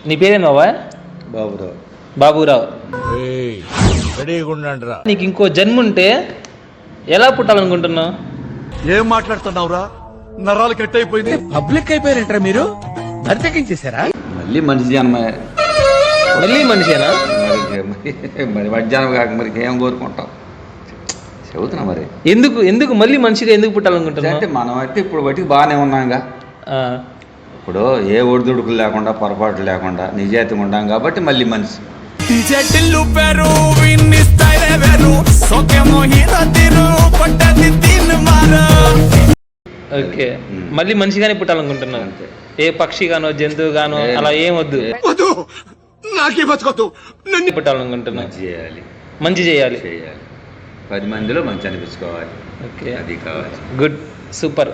నీ పేరేం బాబా? బాబురావు. బాబురావు. నీకు ఇంకో జన్మ ఉంటే ఎలా పుట్టాలనుకుంటున్నావు? ఏం మాట్లాడుతున్నావురా? నరాలు కట్ అయిపోయింది. పబ్లిక్ అయిపోయారంటారా మీరు? బతికించేశారా? మళ్ళీ మనిషి జన్మే. మళ్ళీ మనిషేనా? మరి వాడి జన్మ కాక మరి ఏం కోరుకుంటాం చెబుతున్నా. మరి ఎందుకు మళ్ళీ మనిషిగా ఎందుకు పుట్టాలనుకుంటున్నావు? అంటే మనం అయితే ఇప్పుడు బట్టి బాగానే ఉన్నాంగా. ఇప్పుడు ఏ ఒడిదుడుకులు లేకుండా పొరపాట్లు లేకుండా నిజాయితీగా ఉంటాం కాబట్టి మళ్ళీ మనిషి. ఓకే, మళ్ళీ మనిషిగానే పుట్టాలనుకుంటున్నాను. ఏ పక్షి గానో జంతువు గానో అలా ఏం వద్దు, పుట్టాలనుకుంటున్నాను. మంచి చేయాలి. 10 మందిలో మంచి అనిపించుకోవాలి. ఓకే, అది కావాలి. Good, super.